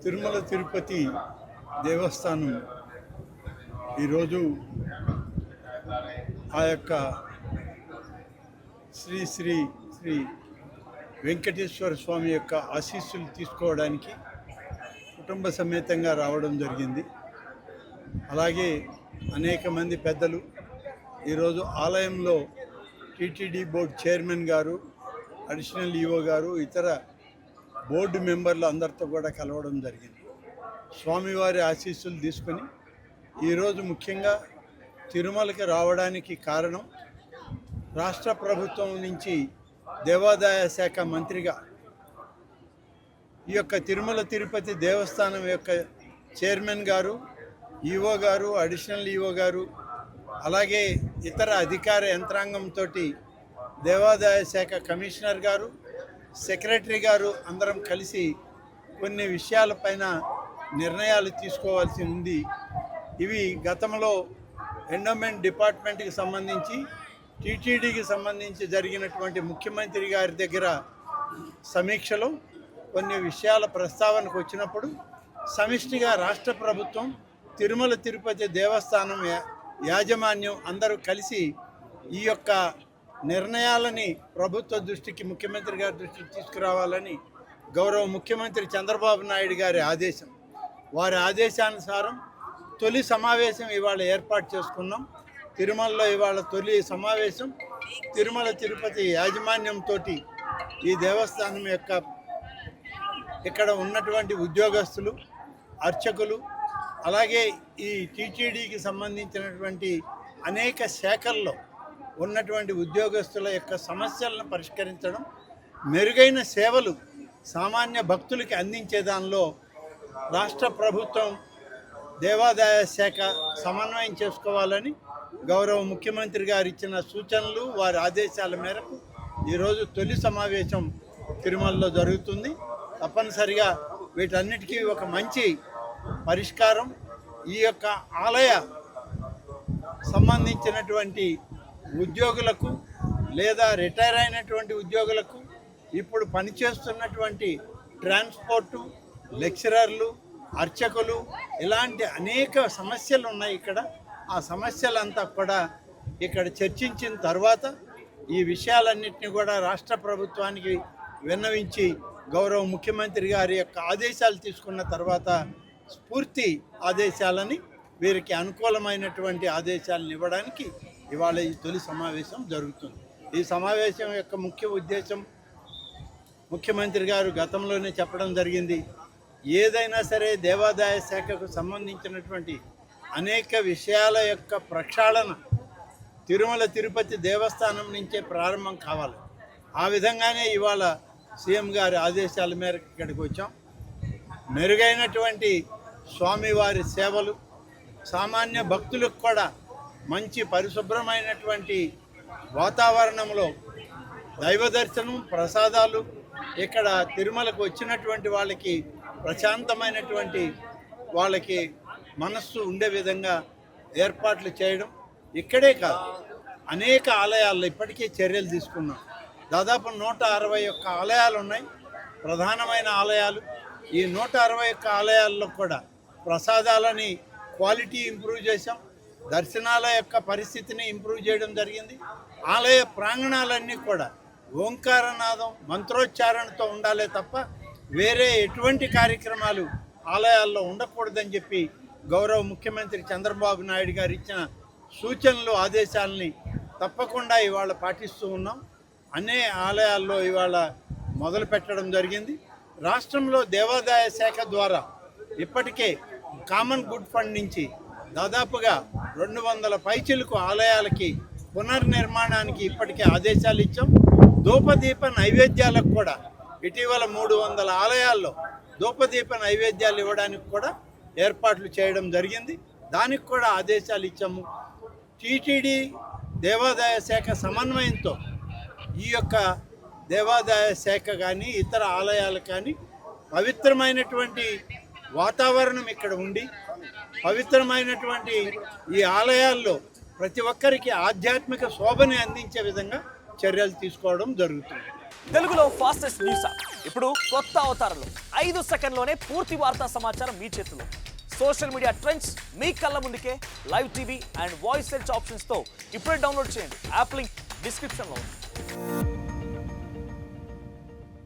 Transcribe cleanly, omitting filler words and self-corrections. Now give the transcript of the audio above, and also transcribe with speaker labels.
Speaker 1: తిరుమల తిరుపతి దేవస్థానం ఈరోజు ఆ యొక్క శ్రీ శ్రీ శ్రీ వెంకటేశ్వర స్వామి యొక్క ఆశీస్సులు తీసుకోవడానికి కుటుంబ సమేతంగా రావడం జరిగింది. అలాగే అనేక మంది పెద్దలు ఈరోజు ఆలయంలో టీటీడీ బోర్డు చైర్మన్ గారు, అడిషనల్ ఈఓ గారు, ఇతర బోర్డు మెంబర్లు అందరితో కూడా కలవడం జరిగింది. స్వామివారి ఆశీస్సులు తీసుకొని ఈరోజు ముఖ్యంగా తిరుమలకి రావడానికి కారణం రాష్ట్ర ప్రభుత్వం నుంచి దేవాదాయ శాఖ మంత్రిగా ఈ యొక్క తిరుమల తిరుపతి దేవస్థానం యొక్క చైర్మన్ గారు, ఈఓ గారు, అడిషనల్ ఈఓ గారు, అలాగే ఇతర అధికార యంత్రాంగంతో దేవాదాయ శాఖ కమిషనర్ గారు, సెక్రటరీ గారు అందరం కలిసి కొన్ని విషయాలపైన నిర్ణయాలు తీసుకోవాల్సి ఉంది. ఇవి గతంలో ఎండోమెంట్ డిపార్ట్మెంట్కి సంబంధించి, టీటీడీకి సంబంధించి జరిగినటువంటి ముఖ్యమంత్రి గారి దగ్గర సమీక్షలో కొన్ని విషయాల ప్రస్తావనకు వచ్చినప్పుడు సమిష్టిగా రాష్ట్ర ప్రభుత్వం, తిరుమల తిరుపతి దేవస్థానం యాజమాన్యం అందరూ కలిసి ఈ యొక్క నిర్ణయాలని ప్రభుత్వ దృష్టికి, ముఖ్యమంత్రి గారి దృష్టికి తీసుకురావాలని గౌరవ ముఖ్యమంత్రి చంద్రబాబు నాయుడు గారి ఆదేశం. వారి ఆదేశానుసారం తొలి సమావేశం ఇవాళ ఏర్పాటు చేసుకున్నాం. తిరుమలలో ఇవాళ తొలి సమావేశం తిరుమల తిరుపతి యాజమాన్యంతో, ఈ దేవస్థానం యొక్క ఇక్కడ ఉన్నటువంటి ఉద్యోగస్తులు, అర్చకులు, అలాగే ఈ టీటీడీకి సంబంధించినటువంటి అనేక శాఖల్లో ఉన్నటువంటి ఉద్యోగస్తుల యొక్క సమస్యలను పరిష్కరించడం, మెరుగైన సేవలు సామాన్య భక్తులకి అందించే దానిలో రాష్ట్ర ప్రభుత్వం, దేవాదాయ శాఖ సమన్వయం చేసుకోవాలని గౌరవ ముఖ్యమంత్రి గారు ఇచ్చిన సూచనలు, వారి ఆదేశాల మేరకు ఈరోజు తొలి సమావేశం తిరుమలలో జరుగుతుంది. తప్పనిసరిగా వీటన్నిటికీ ఒక మంచి పరిష్కారం ఈ యొక్క ఆలయ సంబంధించినటువంటి ఉద్యోగులకు లేదా రిటైర్ అయినటువంటి ఉద్యోగులకు, ఇప్పుడు పనిచేస్తున్నటువంటి ట్రాన్స్పోర్టు, లెక్చరర్లు, అర్చకులు, ఇలాంటి అనేక సమస్యలు ఉన్నాయి ఇక్కడ. ఆ సమస్యలంతా కూడా ఇక్కడ చర్చించిన తర్వాత ఈ విషయాలన్నింటినీ కూడా రాష్ట్ర ప్రభుత్వానికి విన్నవించి గౌరవ ముఖ్యమంత్రి గారి యొక్క ఆదేశాలు తీసుకున్న తర్వాత స్ఫూర్తి ఆదేశాలని, వీరికి అనుకూలమైనటువంటి ఆదేశాలను ఇవ్వడానికి ఇవాళ ఈ తొలి సమావేశం జరుగుతుంది. ఈ సమావేశం యొక్క ముఖ్య ఉద్దేశం ముఖ్యమంత్రి గారు గతంలోనే చెప్పడం జరిగింది. ఏదైనా సరే దేవాదాయ శాఖకు సంబంధించినటువంటి అనేక విషయాల యొక్క ప్రక్షాళన తిరుమల తిరుపతి దేవస్థానం నుంచే ప్రారంభం కావాలి. ఆ విధంగానే ఇవాళ సీఎం గారి ఆదేశాల మేరకు ఇక్కడికి వచ్చాం. మెరుగైనటువంటి స్వామివారి సేవలు, సామాన్య భక్తులకు కూడా మంచి పరిశుభ్రమైనటువంటి వాతావరణంలో దైవ దర్శనం, ప్రసాదాలు, ఇక్కడ తిరుమలకు వచ్చినటువంటి వాళ్ళకి ప్రశాంతమైనటువంటి, వాళ్ళకి మనస్సు ఉండే విధంగా ఏర్పాట్లు చేయడం. ఇక్కడే కాదు, అనేక ఆలయాల్లో ఇప్పటికే చర్యలు తీసుకున్నాం. దాదాపు 161 ఆలయాలు ఉన్నాయి, ప్రధానమైన ఆలయాలు. ఈ 161 ఆలయాల్లో కూడా ప్రసాదాలని క్వాలిటీ ఇంప్రూవ్ చేశాం, దర్శనాల యొక్క పరిస్థితిని ఇంప్రూవ్ చేయడం జరిగింది. ఆలయ ప్రాంగణాలన్నీ కూడా ఓంకారనాదం, మంత్రోచ్చారణతో ఉండాలే తప్ప వేరే ఎటువంటి కార్యక్రమాలు ఆలయాల్లో ఉండకూడదని చెప్పి గౌరవ ముఖ్యమంత్రి చంద్రబాబు నాయుడు గారు ఇచ్చిన సూచనలు, ఆదేశాలని తప్పకుండా ఇవాళ పాటిస్తూ ఉన్నాం. అనే ఆలయాల్లో ఇవాళ మొదలు పెట్టడం జరిగింది. రాష్ట్రంలో దేవాదాయ శాఖ ద్వారా ఇప్పటికే కామన్ గుడ్ ఫండ్ నుంచి దాదాపుగా 200 పైచిలకు ఆలయాలకి పునర్నిర్మాణానికి ఇప్పటికే ఆదేశాలు ఇచ్చాం. ధూపదీప నైవేద్యాలకు కూడా ఇటీవల 300 ఆలయాల్లో ధూపదీప నైవేద్యాలు ఇవ్వడానికి కూడా ఏర్పాట్లు చేయడం జరిగింది. దానికి కూడా ఆదేశాలు ఇచ్చాము. టీటీడీ దేవాదాయ శాఖ సమన్వయంతో ఈ యొక్క దేవాదాయ శాఖ కానీ ఇతర ఆలయాలు కానీ పవిత్రమైనటువంటి వాతావరణం ఇక్కడ ఉండి, పవిత్రమైనటువంటి ఈ ఆలయాల్లో ప్రతి ఒక్కరికి ఆధ్యాత్మిక శోభని అందించే విధంగా చర్యలు తీసుకోవడం జరుగుతుంది.
Speaker 2: తెలుగులో ఫాస్టెస్ట్ న్యూస్ యాప్ ఇప్పుడు కొత్త అవతారంలో 5 సెకండ్లోనే పూర్తి వార్తా సమాచారం మీ చేతిలో. సోషల్ మీడియా ట్రెండ్స్ మీ కళ్ళ ముందుకే live TV and voice search ఆప్షన్స్తో ఇప్పుడే డౌన్లోడ్ చేయండి. యాప్ లింక్ డిస్క్రిప్షన్లో ఉంది.